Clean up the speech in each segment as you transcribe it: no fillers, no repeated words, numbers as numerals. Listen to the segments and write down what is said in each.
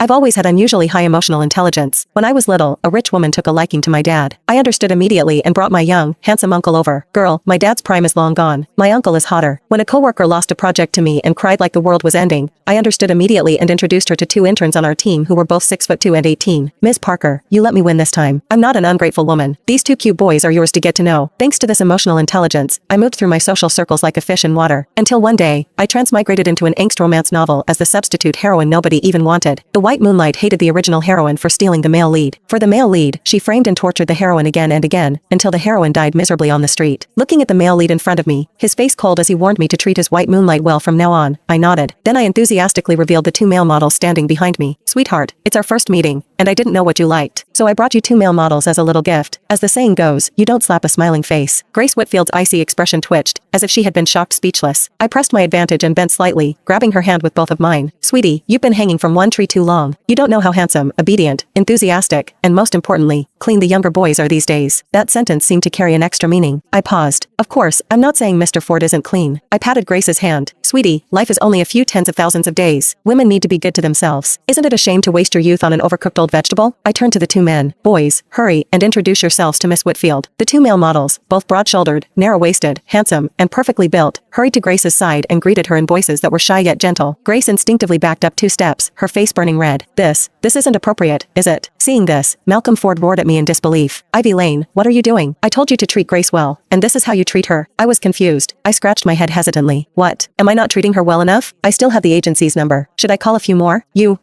I've always had unusually high emotional intelligence. When I was little, a rich woman took a liking to my dad. I understood immediately and brought my young, handsome uncle over. Girl, my dad's prime is long gone. My uncle is hotter. When a coworker lost a project to me and cried like the world was ending, I understood immediately and introduced her to two interns on our team who were both 6'2" and 18. Ms. Parker, you let me win this time. I'm not an ungrateful woman. These two cute boys are yours to get to know. Thanks to this emotional intelligence, I moved through my social circles like a fish in water. Until one day, I transmigrated into an angst romance novel as the substitute heroine nobody even wanted. The White Moonlight hated the original heroine for stealing the male lead. For the male lead, she framed and tortured the heroine again and again, until the heroine died miserably on the street. Looking at the male lead in front of me, his face cold as he warned me to treat his White Moonlight well from now on, I nodded. Then I enthusiastically revealed the two male models standing behind me. Sweetheart, it's our first meeting, and I didn't know what you liked. So I brought you two male models as a little gift. As the saying goes, you don't slap a smiling face. Grace Whitfield's icy expression twitched, as if she had been shocked speechless. I pressed my advantage and bent slightly, grabbing her hand with both of mine. Sweetie, you've been hanging from one tree too long. You don't know how handsome, obedient, enthusiastic, and most importantly, clean the younger boys are these days. That sentence seemed to carry an extra meaning. I paused. Of course, I'm not saying Mr. Ford isn't clean. I patted Grace's hand. Sweetie, life is only a few tens of thousands of days. Women need to be good to themselves. Isn't it a shame to waste your youth on an overcooked old vegetable? I turned to the two men. Boys, hurry and introduce yourselves to Miss Whitfield. The two male models, both broad-shouldered, narrow-waisted, handsome, and perfectly built, hurried to Grace's side and greeted her in voices that were shy yet gentle. Grace instinctively backed up 2 steps, her face burning red. This isn't appropriate, is it? Seeing this, Malcolm Ford roared at me in disbelief. Ivy Lane, what are you doing? I told you to treat Grace well, and this is how you treat her. I was confused. I scratched my head hesitantly. What? Am I not treating her well enough? I still have the agency's number. Should I call a few more? You,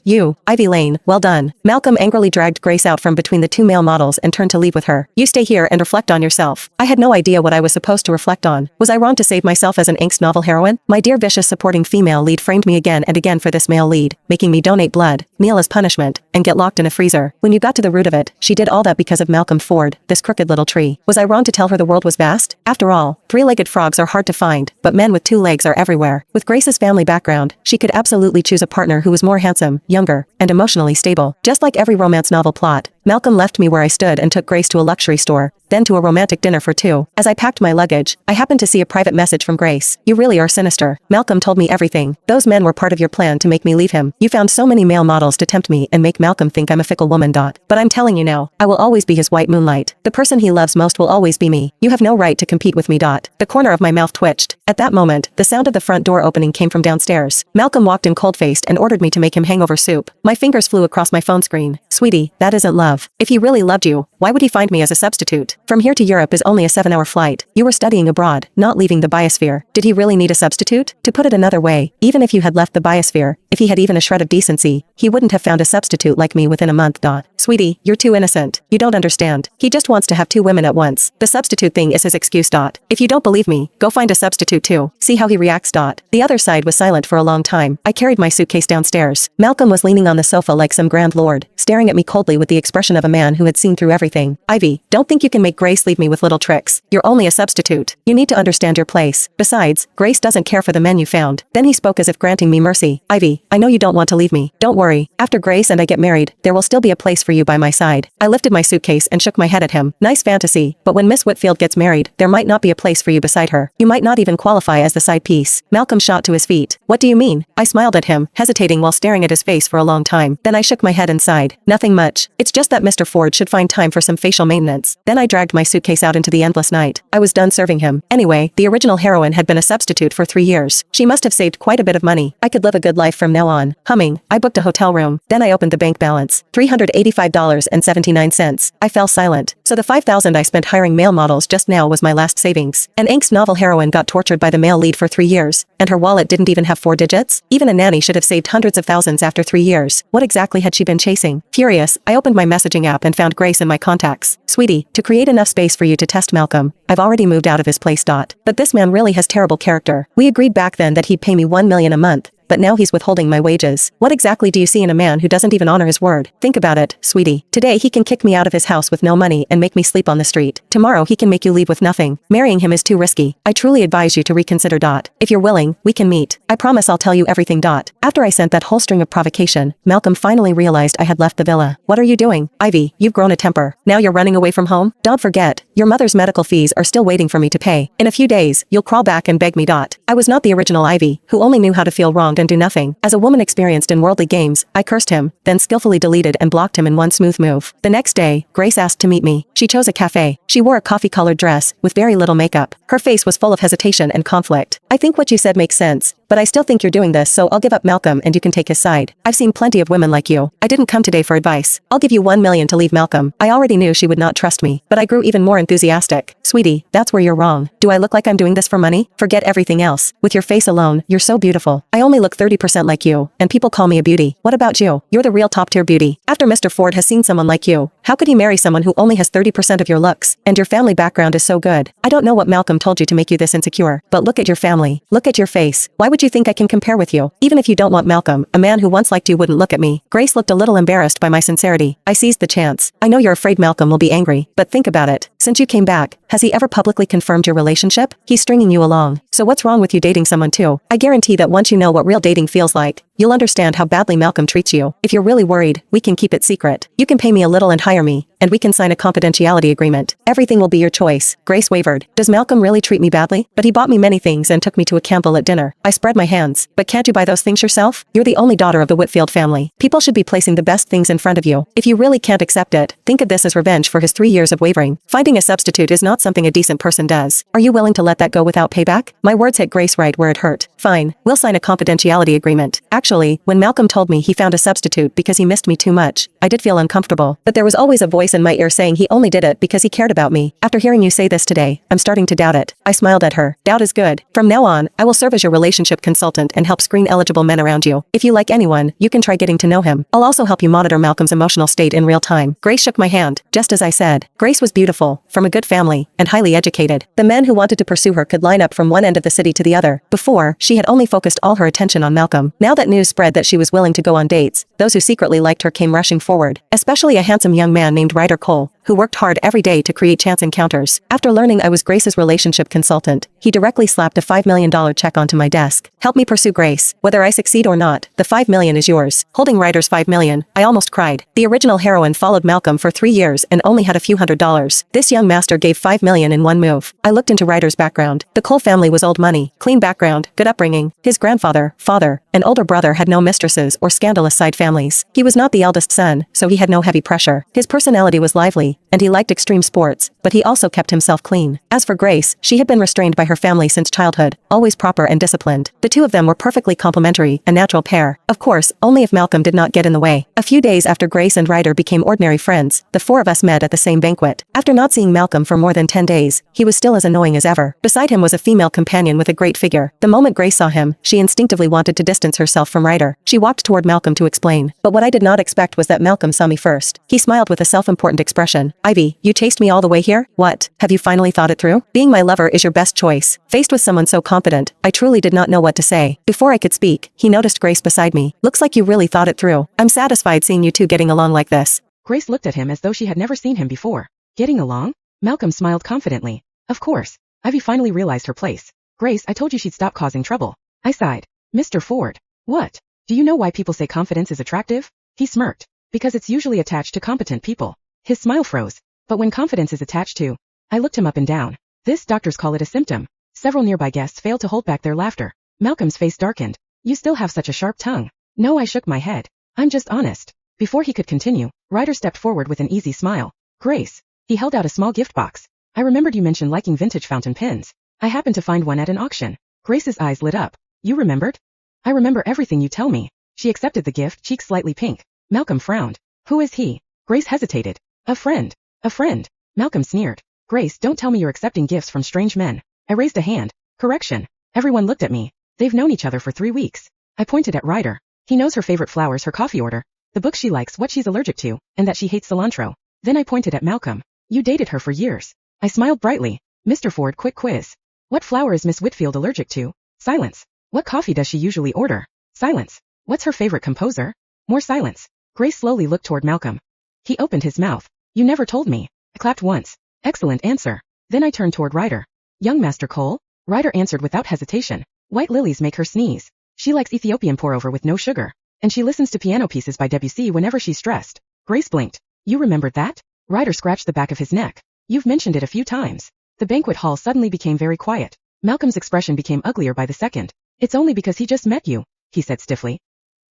Ivy Lane, well done. Malcolm angrily dragged Grace out from between the two male models and turned to leave with her. You stay here and reflect on yourself. I had no idea what I was supposed to reflect on. Was I wrong to save myself as an angst novel heroine? My dear vicious supporting female lead framed me again and again for this male lead, making me donate blood, kneel as punishment, and get locked in a freezer. When you got to the root of it, she did all that because of Malcolm Ford, this crooked little tree. Was I wrong to tell her the world was vast? After all, 3-legged frogs are hard to find, but men with 2 legs are everywhere. With Grace's family background, she could absolutely choose a partner who was more handsome, younger, and emotionally stable. Just like every romance novel plot, Malcolm left me where I stood and took Grace to a luxury store, then to a romantic dinner for 2. As I packed my luggage, I happened to see a private message from Grace. You really are sinister. Malcolm told me everything. Those men were part of your plan to make me leave him. You found so many male models to tempt me and make Malcolm think I'm a fickle woman. But I'm telling you now, I will always be his White Moonlight. The person he loves most will always be me. You have no right to compete with me. The corner of my mouth twitched. At that moment, the sound of the front door opening came from downstairs. Malcolm walked in cold-faced and ordered me to make him hangover soup. My fingers flew across my phone screen. Sweetie, that isn't love. If he really loved you, why would he find me as a substitute? From here to Europe is only a 7-hour flight. You were studying abroad, not leaving the biosphere. Did he really need a substitute? To put it another way, even if you had left the biosphere, if he had even a shred of decency, he wouldn't have found a substitute like me within a month. Sweetie, you're too innocent. You don't understand. He just wants to have 2 women at once. The substitute thing is his excuse. If you don't believe me, go find a substitute too. See how he reacts. The other side was silent for a long time. I carried my suitcase downstairs. Malcolm was leaning on the sofa like some grand lord, staring at me coldly with the expression of a man who had seen through everything. Ivy, don't think you can make Grace leave me with little tricks. You're only a substitute. You need to understand your place. Besides, Grace doesn't care for the men you found. Then he spoke as if granting me mercy. Ivy, I know you don't want to leave me. Don't worry. After Grace and I get married, there will still be a place for you by my side. I lifted my suitcase and shook my head at him. Nice fantasy, but when Miss Whitfield gets married, there might not be a place for you beside her. You might not even qualify as the side piece. Malcolm shot to his feet. What do you mean? I smiled at him, hesitating while staring at his face for a long time. Then I shook my head and sighed. Nothing much. It's just that Mr. Ford should find time for some facial maintenance. Then I dragged my suitcase out into the endless night. I was done serving him. Anyway, the original heroine had been a substitute for 3 years. She must have saved quite a bit of money. I could live a good life from now on. Humming, I booked a hotel room. Then I opened the bank balance. $385.79. I fell silent. So the $5,000 I spent hiring male models just now was my last savings. An angst novel heroine got tortured by the male lead for 3 years, and her wallet didn't even have 4 digits? Even a nanny should have saved hundreds of thousands after 3 years. What exactly had she been chasing? Furious, I opened my messaging app and found Grace in my contacts. Sweetie, to create enough space for you to test Malcolm, I've already moved out of his place. But this man really has terrible character. We agreed back then that he'd pay me $1 million a month, but now he's withholding my wages. What exactly do you see in a man who doesn't even honor his word? Think about it, sweetie. Today he can kick me out of his house with no money and make me sleep on the street. Tomorrow he can make you leave with nothing. Marrying him is too risky. I truly advise you to reconsider. If you're willing, we can meet. I promise I'll tell you everything. After I sent that whole string of provocation, Malcolm finally realized I had left the villa. What are you doing? Ivy, you've grown a temper. Now you're running away from home? Don't forget, your mother's medical fees are still waiting for me to pay. In a few days, you'll crawl back and beg me. I was not the original Ivy, who only knew how to feel wronged and do nothing. As a woman experienced in worldly games, I cursed him, then skillfully deleted and blocked him in one smooth move. The next day, Grace asked to meet me. She chose a cafe. She wore a coffee-colored dress, with very little makeup. Her face was full of hesitation and conflict. I think what you said makes sense, but I still think you're doing this, so I'll give up Malcolm and you can take his side. I've seen plenty of women like you. I didn't come today for advice. I'll give you 1 million to leave Malcolm. I already knew she would not trust me, but I grew even more enthusiastic. Sweetie, that's where you're wrong. Do I look like I'm doing this for money? Forget everything else. With your face alone, you're so beautiful. I only look 30% like you, and people call me a beauty. What about you? You're the real top-tier beauty. After Mr. Ford has seen someone like you, how could he marry someone who only has 30% of your looks? And your family background is so good. I don't know what Malcolm told you to make you this insecure, but look at your family. Look at your face. Why would you think I can compare with you? Even if you don't want Malcolm, a man who once liked you wouldn't look at me. Grace looked a little embarrassed by my sincerity. I seized the chance. I know you're afraid Malcolm will be angry, but think about it. Since you came back, has he ever publicly confirmed your relationship? He's stringing you along. So what's wrong with you dating someone too? I guarantee that once you know what real dating feels like, you'll understand how badly Malcolm treats you. If you're really worried, we can keep it secret. You can pay me a little and hire me, and we can sign a confidentiality agreement. Everything will be your choice. Grace wavered. Does Malcolm really treat me badly? But he bought me many things and took me to a Campbell at dinner. I spread my hands. But can't you buy those things yourself? You're the only daughter of the Whitfield family. People should be placing the best things in front of you. If you really can't accept it, think of this as revenge for his 3 years of wavering. Finding a substitute is not something a decent person does. Are you willing to let that go without payback? My words hit Grace right where it hurt. Fine, we'll sign a confidentiality agreement. Actually, when Malcolm told me he found a substitute because he missed me too much, I did feel uncomfortable. But there was always a voice in my ear saying he only did it because he cared about me. After hearing you say this today, I'm starting to doubt it. I smiled at her. Doubt is good. From now on, I will serve as your relationship consultant and help screen eligible men around you. If you like anyone, you can try getting to know him. I'll also help you monitor Malcolm's emotional state in real time. Grace shook my hand, just as I said. Grace was beautiful, from a good family, and highly educated. The men who wanted to pursue her could line up from one end of the city to the other. Before, she had only focused all her attention on Malcolm. Now that news spread that she was willing to go on dates, those who secretly liked her came rushing forward, especially a handsome young man named Ryder Cole, who worked hard every day to create chance encounters. After learning I was Grace's relationship consultant, he directly slapped a $5 million check onto my desk. Help me pursue Grace. Whether I succeed or not, the $5 million is yours. Holding Ryder's $5 million, I almost cried. The original heroine followed Malcolm for 3 years and only had a few $100s. This young master gave $5 million in one move. I looked into Ryder's background. The Cole family was old money, clean background, good upbringing. His grandfather, father, and older brother had no mistresses or scandalous side families. He was not the eldest son, so he had no heavy pressure. His personality was lively, and he liked extreme sports, but he also kept himself clean. As for Grace, she had been restrained by her family since childhood, always proper and disciplined. The two of them were perfectly complementary, a natural pair. Of course, only if Malcolm did not get in the way. A few days after Grace and Ryder became ordinary friends, the four of us met at the same banquet. After not seeing Malcolm for more than 10 days, he was still as annoying as ever. Beside him was a female companion with a great figure. The moment Grace saw him, she instinctively wanted to distance herself from Ryder. She walked toward Malcolm to explain, but what I did not expect was that Malcolm saw me first. He smiled with a self-important expression. Ivy, you chased me all the way here? What? Have you finally thought it through? Being my lover is your best choice. Faced with someone so confident, I truly did not know what to say. Before I could speak, he noticed Grace beside me. Looks like you really thought it through. I'm satisfied seeing you two getting along like this. Grace looked at him as though she had never seen him before. Getting along? Malcolm smiled confidently. Of course. Ivy finally realized her place. Grace, I told you she'd stop causing trouble. I sighed. Mr. Ford. What? Do you know why people say confidence is attractive? He smirked. Because it's usually attached to competent people. His smile froze. But when confidence is attached to... I looked him up and down. This doctors call it a symptom. Several nearby guests failed to hold back their laughter. Malcolm's face darkened. You still have such a sharp tongue. No, I shook my head. I'm just honest. Before he could continue, Ryder stepped forward with an easy smile. Grace. He held out a small gift box. I remembered you mentioned liking vintage fountain pens. I happened to find one at an auction. Grace's eyes lit up. You remembered? I remember everything you tell me. She accepted the gift, cheeks slightly pink. Malcolm frowned. Who is he? Grace hesitated. A friend. A friend. Malcolm sneered. Grace, don't tell me you're accepting gifts from strange men. I raised a hand. Correction. Everyone looked at me. They've known each other for 3 weeks. I pointed at Ryder. He knows her favorite flowers, her coffee order, the book she likes, what she's allergic to, and that she hates cilantro. Then I pointed at Malcolm. You dated her for years. I smiled brightly. Mr. Ford, quick quiz. What flower is Miss Whitfield allergic to? Silence. What coffee does she usually order? Silence. What's her favorite composer? More silence. Grace slowly looked toward Malcolm. He opened his mouth. You never told me. I clapped once. Excellent answer. Then I turned toward Ryder. Young Master Cole? Ryder answered without hesitation. White lilies make her sneeze. She likes Ethiopian pour-over with no sugar. And she listens to piano pieces by Debussy whenever she's stressed. Grace blinked. You remembered that? Ryder scratched the back of his neck. You've mentioned it a few times. The banquet hall suddenly became very quiet. Malcolm's expression became uglier by the second. It's only because he just met you. he said stiffly.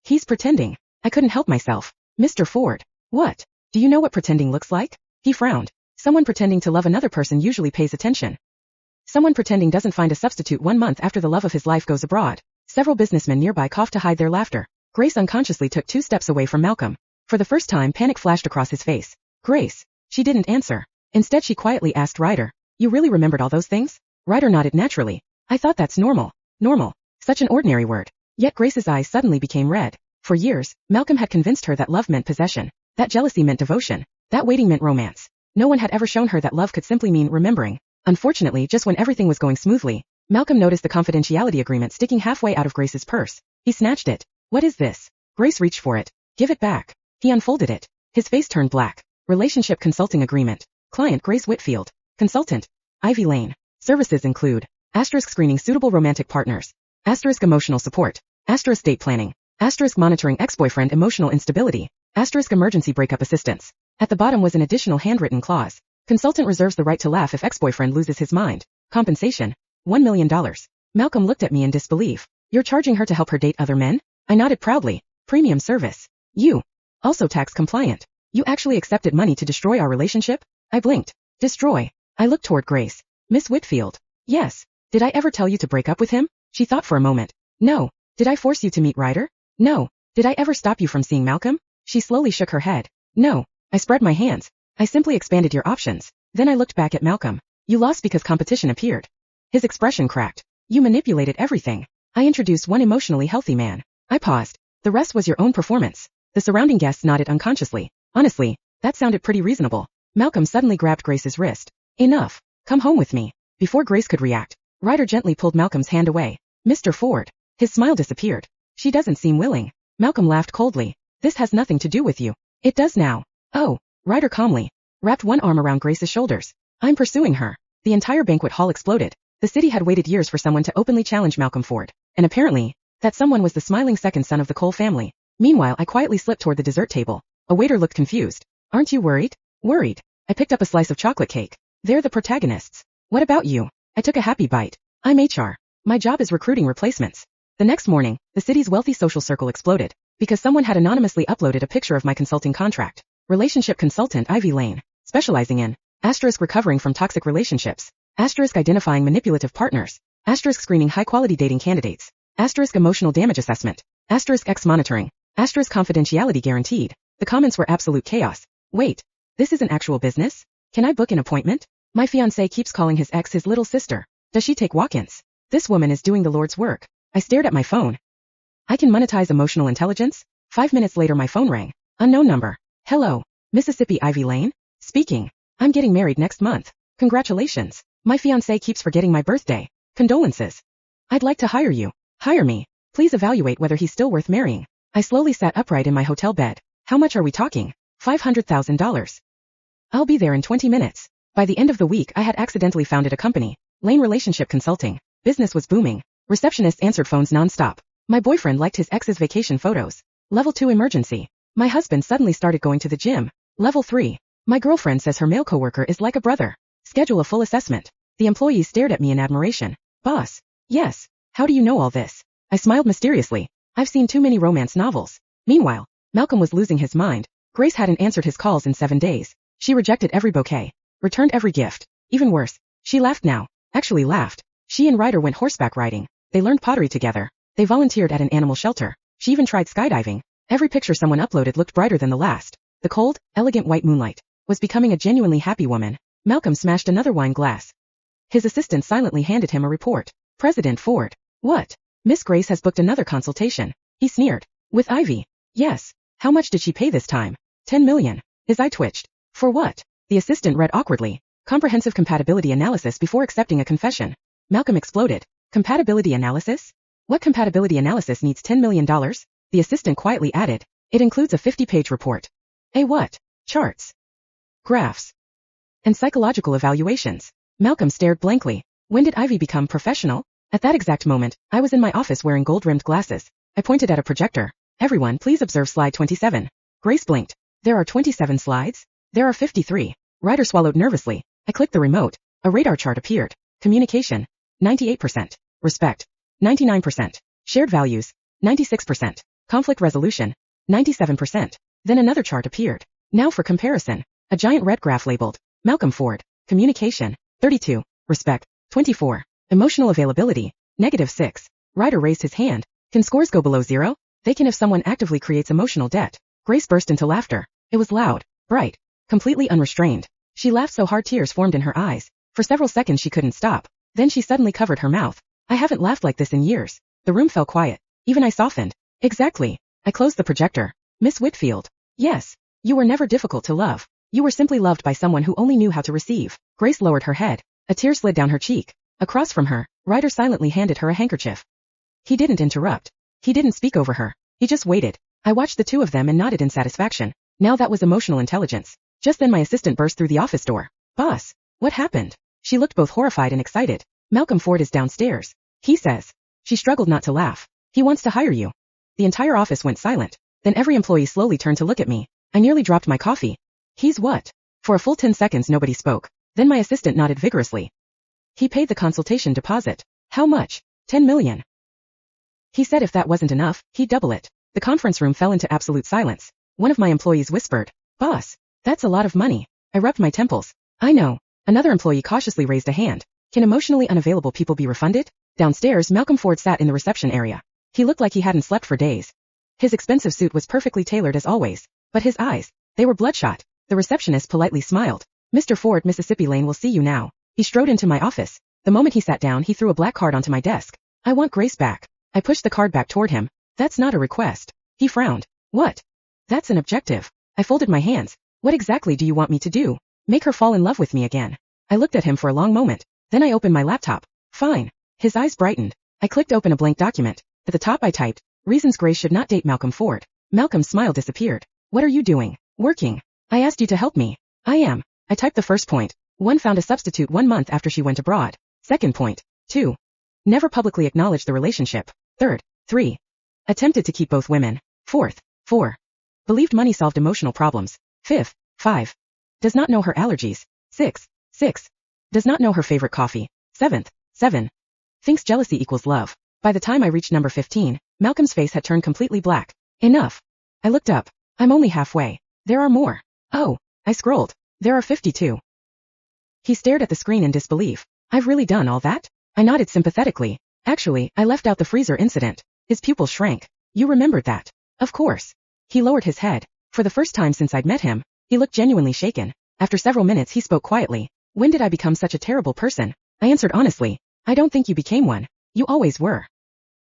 He's pretending. I couldn't help myself. Mr. Ford. What? Do you know what pretending looks like? He frowned. Someone pretending to love another person usually pays attention. Someone pretending doesn't find a substitute 1 month after the love of his life goes abroad. Several businessmen nearby coughed to hide their laughter. Grace unconsciously took 2 steps away from Malcolm. For the first time, panic flashed across his face. Grace. She didn't answer. Instead, she quietly asked Ryder, "You really remembered all those things?" Ryder nodded naturally. "I thought that's normal." Normal. Such an ordinary word. Yet Grace's eyes suddenly became red. For years, Malcolm had convinced her that love meant possession, that jealousy meant devotion, that waiting meant romance. No one had ever shown her that love could simply mean remembering. Unfortunately, just when everything was going smoothly, Malcolm noticed the confidentiality agreement sticking halfway out of Grace's purse. He snatched it. "What is this?" Grace reached for it. "Give it back." He unfolded it. His face turned black. Relationship consulting agreement. Client Grace Whitfield. Consultant Ivy Lane. Services include screening suitable romantic partners, emotional support, estate planning, monitoring ex-boyfriend emotional instability, emergency breakup assistance. At the bottom was an additional handwritten clause. Consultant reserves the right to laugh if ex-boyfriend loses his mind. Compensation $1 million. Malcolm looked at me in disbelief. "You're charging her to help her date other men?" I nodded proudly. "Premium service. You. Also tax compliant. You actually accepted money to destroy our relationship?" I blinked. "Destroy?" I looked toward Grace. "Miss Whitfield." "Yes. Did I ever tell you to break up with him?" She thought for a moment. "No." "Did I force you to meet Ryder?" "No." "Did I ever stop you from seeing Malcolm?" She slowly shook her head. "No." I spread my hands. "I simply expanded your options." Then I looked back at Malcolm. "You lost because competition appeared." His expression cracked. "You manipulated everything." "I introduced one emotionally healthy man." I paused. "The rest was your own performance." The surrounding guests nodded unconsciously. Honestly, that sounded pretty reasonable. Malcolm suddenly grabbed Grace's wrist. "Enough. Come home with me." Before Grace could react, Ryder gently pulled Malcolm's hand away. "Mr. Ford." His smile disappeared. "She doesn't seem willing." Malcolm laughed coldly. "This has nothing to do with you." "It does now." "Oh." Ryder calmly wrapped one arm around Grace's shoulders. "I'm pursuing her." The entire banquet hall exploded. The city had waited years for someone to openly challenge Malcolm Ford, and apparently, that someone was the smiling second son of the Cole family. Meanwhile, I quietly slipped toward the dessert table. A waiter looked confused. "Aren't you worried?" "Worried?" I picked up a slice of chocolate cake. "They're the protagonists." "What about you?" I took a happy bite. "I'm HR. My job is recruiting replacements." The next morning, the city's wealthy social circle exploded, because someone had anonymously uploaded a picture of my consulting contract. Relationship consultant Ivy Lane, specializing in recovering from toxic relationships, identifying manipulative partners, screening high-quality dating candidates, emotional damage assessment, X monitoring, confidentiality guaranteed. The comments were absolute chaos. "Wait, this is an actual business? Can I book an appointment? My fiancé keeps calling his ex his little sister. Does she take walk-ins? This woman is doing the Lord's work." I stared at my phone. I can monetize emotional intelligence? 5 minutes later my phone rang. Unknown number. "Hello, Mississippi Ivy Lane? Speaking. I'm getting married next month. Congratulations. My fiancé keeps forgetting my birthday. Condolences. I'd like to hire you. Hire me. Please evaluate whether he's still worth marrying." I slowly sat upright in my hotel bed. "How much are we talking?" $500,000. "I'll be there in 20 minutes. By the end of the week I had accidentally founded a company, Lane Relationship Consulting. Business was booming. Receptionists answered phones non-stop. My boyfriend liked his ex's vacation photos. Level 2 emergency. My husband suddenly started going to the gym. Level 3. My girlfriend says her male coworker is like a brother. Schedule a full assessment. The employees stared at me in admiration. "Boss." "Yes. How do you know all this?" I smiled mysteriously. "I've seen too many romance novels." Meanwhile, Malcolm was losing his mind. Grace hadn't answered his calls in 7 days. She rejected every bouquet. Returned every gift. Even worse, she laughed now. Actually laughed. She and Ryder went horseback riding. They learned pottery together. They volunteered at an animal shelter. She even tried skydiving. Every picture someone uploaded looked brighter than the last. The cold, elegant white moonlight was becoming a genuinely happy woman. Malcolm smashed another wine glass. His assistant silently handed him a report. "President Ford." "What?" "Miss Grace has booked another consultation." He sneered. "With Ivy?" "Yes." "How much did she pay this time?" $10 million. His eye twitched. "For what?" The assistant read awkwardly. "Comprehensive compatibility analysis before accepting a confession." Malcolm exploded. "Compatibility analysis? What compatibility analysis needs $10 million? The assistant quietly added. "It includes a 50-page report." "A what?" "Charts, graphs, and psychological evaluations." Malcolm stared blankly. When did Ivy become professional? At that exact moment, I was in my office wearing gold-rimmed glasses. I pointed at a projector. "Everyone, please observe slide 27. Grace blinked. "There are 27 slides?" "There are 53. Ryder swallowed nervously. I clicked the remote. A radar chart appeared. Communication. 98%. Respect. 99%. Shared values. 96%. Conflict resolution, 97%. Then another chart appeared. Now for comparison, a giant red graph labeled, Malcolm Ford, communication, 32, respect, 24, emotional availability, -6. Ryder raised his hand. Can scores go below 0? They can if someone actively creates emotional debt. Grace burst into laughter. It was loud, bright, completely unrestrained. She laughed so hard tears formed in her eyes. For several seconds she couldn't stop. Then she suddenly covered her mouth. I haven't laughed like this in years. The room fell quiet. Even I softened. Exactly. I closed the projector. Miss Whitfield. Yes. You were never difficult to love. You were simply loved by someone who only knew how to receive. Grace lowered her head. A tear slid down her cheek. Across from her, Ryder silently handed her a handkerchief. He didn't interrupt. He didn't speak over her. He just waited. I watched the two of them and nodded in satisfaction. Now that was emotional intelligence. Just then my assistant burst through the office door. Boss, what happened? She looked both horrified and excited. Malcolm Ford is downstairs. He says. She struggled not to laugh. He wants to hire you. The entire office went silent. Then every employee slowly turned to look at me. I nearly dropped my coffee. He's what? For a full 10 seconds nobody spoke. Then my assistant nodded vigorously. He paid the consultation deposit. How much? 10 million. He said if that wasn't enough, he'd double it. The conference room fell into absolute silence. One of my employees whispered, Boss, that's a lot of money. I rubbed my temples. I know. Another employee cautiously raised a hand. Can emotionally unavailable people be refunded? Downstairs, Malcolm Ford sat in the reception area. He looked like he hadn't slept for days. His expensive suit was perfectly tailored as always. But his eyes, they were bloodshot. The receptionist politely smiled. Mr. Ford, Mississippi Lane will see you now. He strode into my office. The moment he sat down, he threw a black card onto my desk. I want Grace back. I pushed the card back toward him. That's not a request. He frowned. What? That's an objective. I folded my hands. What exactly do you want me to do? Make her fall in love with me again. I looked at him for a long moment. Then I opened my laptop. Fine. His eyes brightened. I clicked open a blank document. At the top I typed, reasons Grace should not date Malcolm Ford. Malcolm's smile disappeared. What are you doing? Working. I asked you to help me. I am. I typed the first point. 1. Found a substitute 1 month after she went abroad. Second point. 2. Never publicly acknowledged the relationship. Third. 3. Attempted to keep both women. Fourth. 4. Believed money solved emotional problems. Fifth. 5. Does not know her allergies. 6. Does not know her favorite coffee. 7th. 7. Thinks jealousy equals love. By the time I reached number 15, Malcolm's face had turned completely black. Enough. I looked up. I'm only halfway. There are more. Oh. I scrolled. There are 52. He stared at the screen in disbelief. I've really done all that? I nodded sympathetically. Actually, I left out the freezer incident. His pupils shrank. You remembered that? Of course. He lowered his head. For the first time since I'd met him, he looked genuinely shaken. After several minutes he spoke quietly. When did I become such a terrible person? I answered honestly. I don't think you became one. You always were.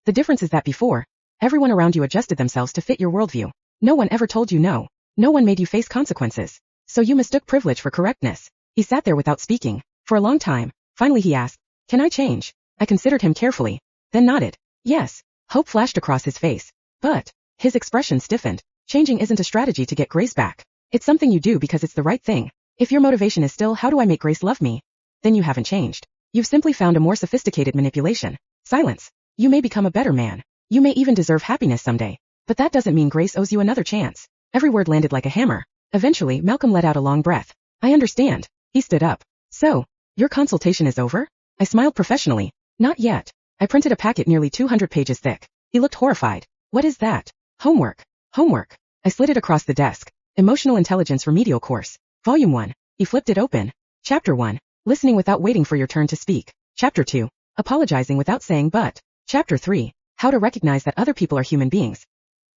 The difference is that before, everyone around you adjusted themselves to fit your worldview. No one ever told you no. No one made you face consequences. So you mistook privilege for correctness. He sat there without speaking. For a long time. Finally he asked, Can I change? I considered him carefully. Then nodded. Yes. Hope flashed across his face. But, his expression stiffened. Changing isn't a strategy to get Grace back. It's something you do because it's the right thing. If your motivation is still how do I make Grace love me? Then you haven't changed. You've simply found a more sophisticated manipulation. Silence. You may become a better man. You may even deserve happiness someday. But that doesn't mean Grace owes you another chance. Every word landed like a hammer. Eventually, Malcolm let out a long breath. I understand. He stood up. So, your consultation is over? I smiled professionally. Not yet. I printed a packet nearly 200 pages thick. He looked horrified. What is that? Homework. Homework. I slid it across the desk. Emotional Intelligence Remedial Course. Volume 1. He flipped it open. Chapter 1. Listening without waiting for your turn to speak. Chapter 2. Apologizing without saying but. Chapter 3. How to recognize that other people are human beings.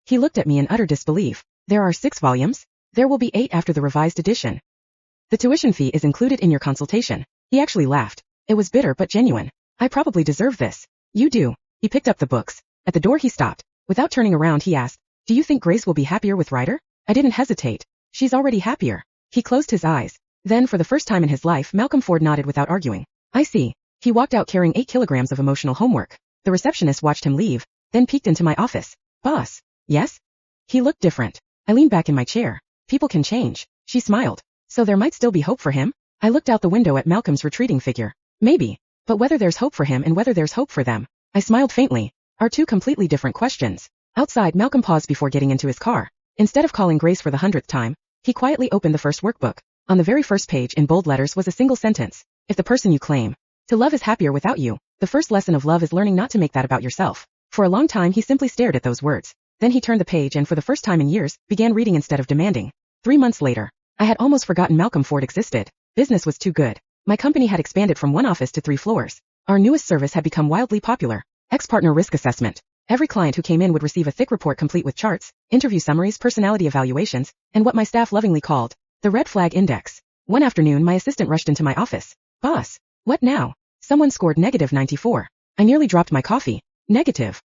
He looked at me in utter disbelief. There are 6 volumes? There will be 8 after the revised edition. The tuition fee is included in your consultation. He actually laughed. It was bitter but genuine. I probably deserve this. You do. He picked up the books. At the door he stopped. Without turning around he asked, Do you think Grace will be happier with Ryder? I didn't hesitate. She's already happier. He closed his eyes. Then for the first time in his life Malcolm Ford nodded without arguing. I see. He walked out carrying 8 kilograms of emotional homework. The receptionist watched him leave, then peeked into my office. Boss. Yes? He looked different. I leaned back in my chair. People can change. She smiled. So there might still be hope for him? I looked out the window at Malcolm's retreating figure. Maybe. But whether there's hope for him and whether there's hope for them, I smiled faintly, are 2 completely different questions. Outside, Malcolm paused before getting into his car. Instead of calling Grace for the 100th time, he quietly opened the first workbook. On the very first page in bold letters was a single sentence. If the person you claim to love is happier without you, the first lesson of love is learning not to make that about yourself. For a long time he simply stared at those words. Then he turned the page and for the first time in years, began reading instead of demanding. 3 months later. I had almost forgotten Malcolm Ford existed. Business was too good. My company had expanded from 1 office to 3 floors. Our newest service had become wildly popular. Ex-partner risk assessment. Every client who came in would receive a thick report complete with charts, interview summaries, personality evaluations, and what my staff lovingly called the red flag index. One afternoon my assistant rushed into my office. Boss, what now? Someone scored -94. I nearly dropped my coffee. Negative.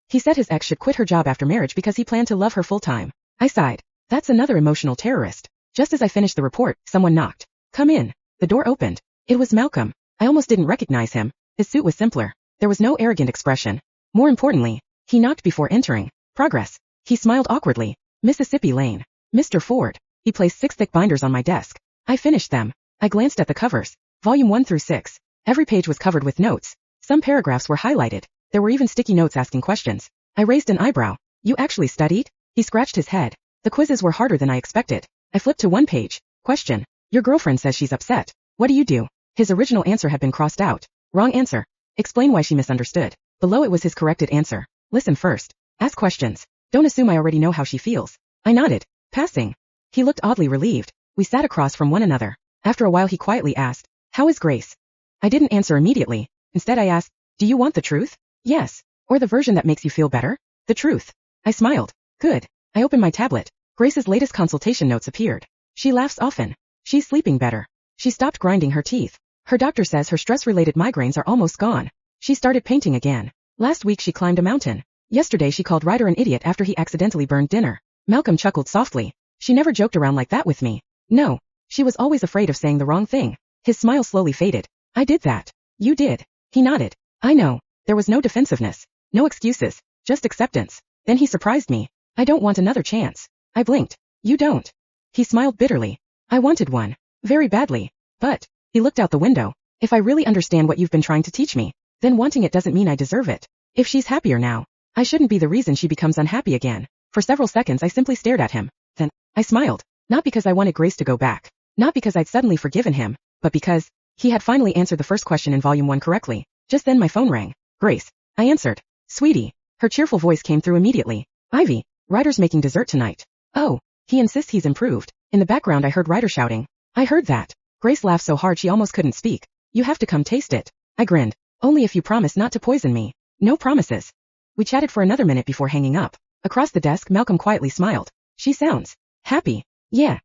He said his ex should quit her job after marriage because he planned to love her full time. I sighed. That's another emotional terrorist. Just as I finished the report, someone knocked. Come in. The door opened. It was Malcolm. I almost didn't recognize him. His suit was simpler. There was no arrogant expression. More importantly, he knocked before entering. Progress. He smiled awkwardly. Mississippi Lane. Mr. Ford. He placed 6 thick binders on my desk. I finished them. I glanced at the covers. Volume 1 through 6. Every page was covered with notes. Some paragraphs were highlighted. There were even sticky notes asking questions. I raised an eyebrow. You actually studied? He scratched his head. The quizzes were harder than I expected. I flipped to one page. Question. Your girlfriend says she's upset. What do you do? His original answer had been crossed out. Wrong answer. Explain why she misunderstood. Below it was his corrected answer. Listen first. Ask questions. Don't assume I already know how she feels. I nodded. Passing. He looked oddly relieved. We sat across from one another. After a while he quietly asked, how is Grace? I didn't answer immediately. Instead I asked, do you want the truth? Yes. Or the version that makes you feel better? The truth. I smiled. Good. I opened my tablet. Grace's latest consultation notes appeared. She laughs often. She's sleeping better. She stopped grinding her teeth. Her doctor says her stress-related migraines are almost gone. She started painting again. Last week she climbed a mountain. Yesterday she called Ryder an idiot after he accidentally burned dinner. Malcolm chuckled softly. She never joked around like that with me. No. She was always afraid of saying the wrong thing. His smile slowly faded. I did that. You did. He nodded. I know. There was no defensiveness. No excuses. Just acceptance. Then he surprised me. I don't want another chance. I blinked. You don't. He smiled bitterly. I wanted one. Very badly. But, he looked out the window. If I really understand what you've been trying to teach me, then wanting it doesn't mean I deserve it. If she's happier now, I shouldn't be the reason she becomes unhappy again. For several seconds I simply stared at him. Then, I smiled. Not because I wanted Grace to go back. Not because I'd suddenly forgiven him, but because he had finally answered the first question in Volume 1 correctly. Just then my phone rang. Grace. I answered. Sweetie. Her cheerful voice came through immediately. Ivy. Ryder's making dessert tonight. Oh. He insists he's improved. In the background I heard Ryder shouting. I heard that. Grace laughed so hard she almost couldn't speak. You have to come taste it. I grinned. Only if you promise not to poison me. No promises. We chatted for another minute before hanging up. Across the desk Malcolm quietly smiled. She sounds happy. Yeah.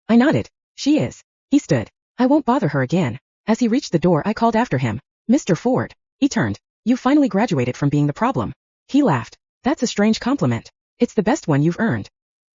I nodded. She is. He stood. I won't bother her again. As he reached the door I called after him. Mr. Ford. He turned. You finally graduated from being the problem. He laughed. That's a strange compliment. It's the best one you've earned.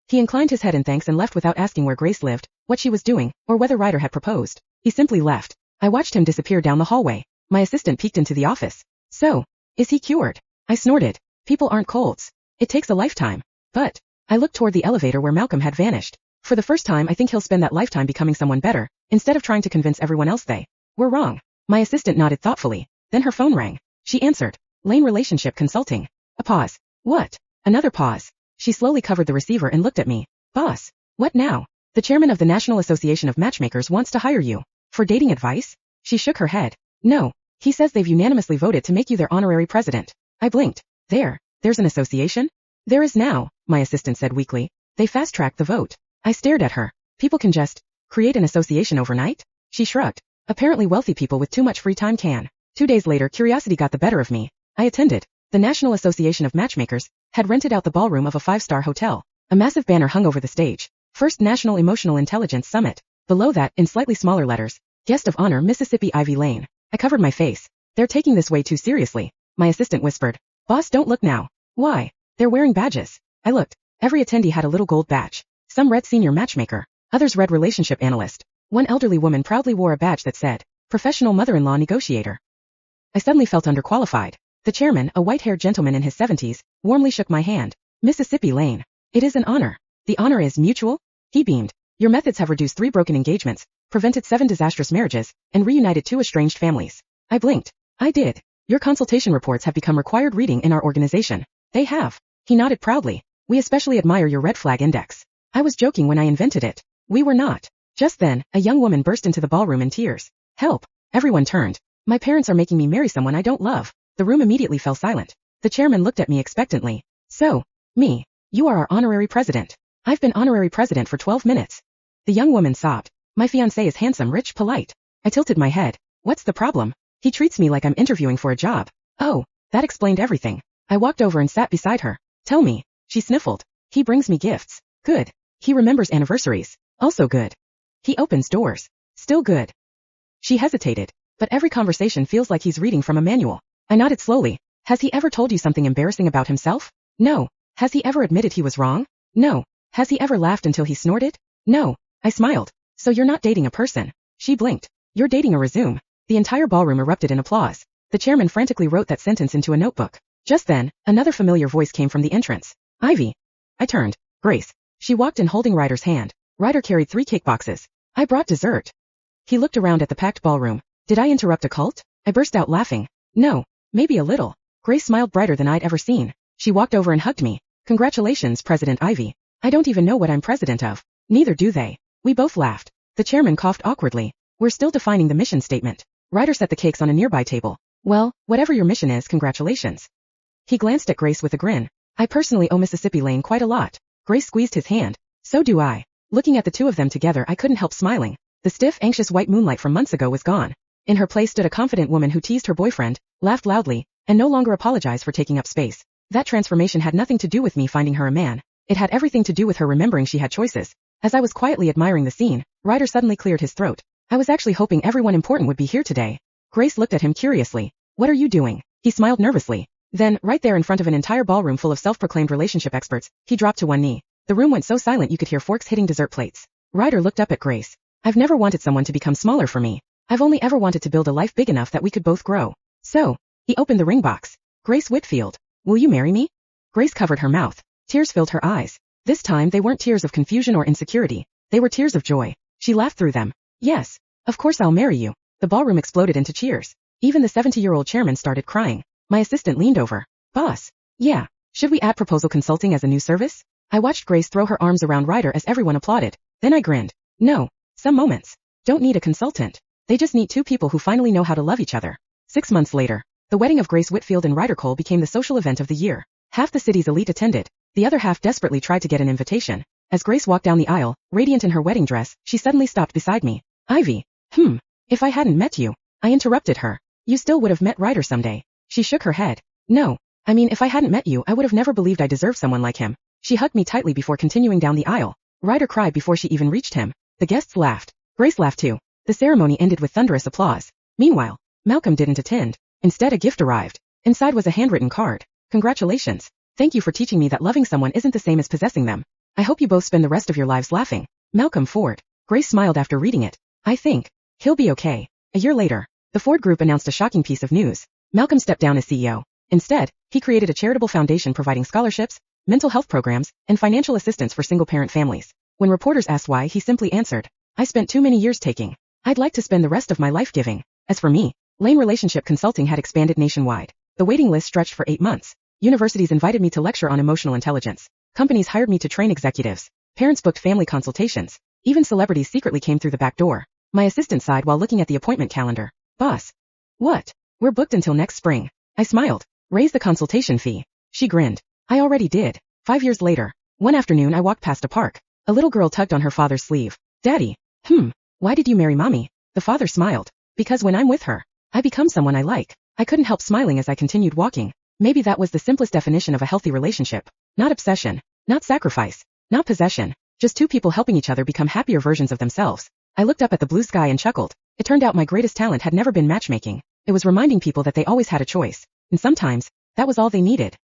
He inclined his head in thanks and left without asking where Grace lived, what she was doing, or whether Ryder had proposed. He simply left. I watched him disappear down the hallway. My assistant peeked into the office. So, is he cured? I snorted. People aren't colds. It takes a lifetime. But, I looked toward the elevator where Malcolm had vanished. For the first time I think he'll spend that lifetime becoming someone better, instead of trying to convince everyone else they were wrong. My assistant nodded thoughtfully. Then her phone rang. She answered. Lane Relationship Consulting. A pause. What? Another pause. She slowly covered the receiver and looked at me. Boss. What now? The chairman of the National Association of Matchmakers wants to hire you. For dating advice? She shook her head. No. He says they've unanimously voted to make you their honorary president. I blinked. There's an association? There is now, my assistant said weakly. They fast-tracked the vote. I stared at her. People can just create an association overnight? She shrugged. Apparently wealthy people with too much free time can. 2 days later curiosity got the better of me. I attended. The National Association of Matchmakers had rented out the ballroom of a 5-star hotel. A massive banner hung over the stage. First National Emotional Intelligence Summit. Below that, in slightly smaller letters, Guest of Honor Mississippi Ivy Lane. I covered my face. They're taking this way too seriously. My assistant whispered. Boss, don't look now. Why? They're wearing badges. I looked. Every attendee had a little gold badge. Some read Senior Matchmaker. Others read Relationship Analyst. One elderly woman proudly wore a badge that said, Professional Mother-in-Law Negotiator. I suddenly felt underqualified. The chairman, a white-haired gentleman in his 70s, warmly shook my hand. Mississippi Lane. It is an honor. The honor is mutual? He beamed. Your methods have reduced 3 broken engagements, prevented 7 disastrous marriages, and reunited 2 estranged families. I blinked. I did. Your consultation reports have become required reading in our organization. They have. He nodded proudly. We especially admire your red flag index. I was joking when I invented it. We were not. Just then, a young woman burst into the ballroom in tears. Help. Everyone turned. My parents are making me marry someone I don't love. The room immediately fell silent. The chairman looked at me expectantly. So, me. You are our honorary president. I've been honorary president for 12 minutes. The young woman sobbed. My fiancé is handsome, rich, polite. I tilted my head. What's the problem? He treats me like I'm interviewing for a job. Oh, that explained everything. I walked over and sat beside her. Tell me. She sniffled. He brings me gifts. Good. He remembers anniversaries. Also good. He opens doors. Still good. She hesitated. But every conversation feels like he's reading from a manual. I nodded slowly. Has he ever told you something embarrassing about himself? No. Has he ever admitted he was wrong? No. Has he ever laughed until he snorted? No. I smiled. So you're not dating a person. She blinked. You're dating a resume. The entire ballroom erupted in applause. The chairman frantically wrote that sentence into a notebook. Just then, another familiar voice came from the entrance. Ivy. I turned. Grace. She walked in holding Ryder's hand. Ryder carried 3 cake boxes. I brought dessert. He looked around at the packed ballroom. Did I interrupt a cult? I burst out laughing. No. Maybe a little. Grace smiled brighter than I'd ever seen. She walked over and hugged me. Congratulations, President Ivy. I don't even know what I'm president of. Neither do they. We both laughed. The chairman coughed awkwardly. We're still defining the mission statement. Ryder set the cakes on a nearby table. Well, whatever your mission is, congratulations. He glanced at Grace with a grin. I personally owe Mississippi Lane quite a lot. Grace squeezed his hand. So do I. Looking at the two of them together, I couldn't help smiling. The stiff, anxious white moonlight from months ago was gone. In her place stood a confident woman who teased her boyfriend, laughed loudly, and no longer apologized for taking up space. That transformation had nothing to do with me finding her a man. It had everything to do with her remembering she had choices. As I was quietly admiring the scene, Ryder suddenly cleared his throat. I was actually hoping everyone important would be here today. Grace looked at him curiously. What are you doing? He smiled nervously. Then, right there in front of an entire ballroom full of self-proclaimed relationship experts, he dropped to one knee. The room went so silent you could hear forks hitting dessert plates. Ryder looked up at Grace. I've never wanted someone to become smaller for me. I've only ever wanted to build a life big enough that we could both grow. So, he opened the ring box. Grace Whitfield, will you marry me? Grace covered her mouth. Tears filled her eyes. This time they weren't tears of confusion or insecurity. They were tears of joy. She laughed through them. Yes, of course I'll marry you. The ballroom exploded into cheers. Even the 70-year-old chairman started crying. My assistant leaned over. Boss. Yeah. Should we add proposal consulting as a new service? I watched Grace throw her arms around Ryder as everyone applauded. Then I grinned. No. Some moments don't need a consultant. They just need two people who finally know how to love each other. 6 months later, the wedding of Grace Whitfield and Ryder Cole became the social event of the year. Half the city's elite attended. The other half desperately tried to get an invitation. As Grace walked down the aisle, radiant in her wedding dress, she suddenly stopped beside me. Ivy. If I hadn't met you. I interrupted her. You still would have met Ryder someday. She shook her head. No. I mean, if I hadn't met you, I would have never believed I deserved someone like him. She hugged me tightly before continuing down the aisle. Ryder cried before she even reached him. The guests laughed. Grace laughed too. The ceremony ended with thunderous applause. Meanwhile, Malcolm didn't attend. Instead, a gift arrived. Inside was a handwritten card. Congratulations. Thank you for teaching me that loving someone isn't the same as possessing them. I hope you both spend the rest of your lives laughing. Malcolm Ford. Grace smiled after reading it. I think he'll be okay. A year later, the Ford Group announced a shocking piece of news. Malcolm stepped down as CEO. Instead, he created a charitable foundation providing scholarships, mental health programs, and financial assistance for single-parent families. When reporters asked why, he simply answered, I spent too many years taking. I'd like to spend the rest of my life giving. As for me, Lane Relationship Consulting had expanded nationwide. The waiting list stretched for 8 months. Universities invited me to lecture on emotional intelligence. Companies hired me to train executives. Parents booked family consultations. Even celebrities secretly came through the back door. My assistant sighed while looking at the appointment calendar. Boss. What? We're booked until next spring. I smiled. Raise the consultation fee. She grinned. I already did. 5 years later. One afternoon I walked past a park. A little girl tugged on her father's sleeve. Daddy. Why did you marry mommy? The father smiled. Because when I'm with her, I become someone I like. I couldn't help smiling as I continued walking. Maybe that was the simplest definition of a healthy relationship. Not obsession. Not sacrifice. Not possession. Just two people helping each other become happier versions of themselves. I looked up at the blue sky and chuckled. It turned out my greatest talent had never been matchmaking. It was reminding people that they always had a choice. And sometimes, that was all they needed.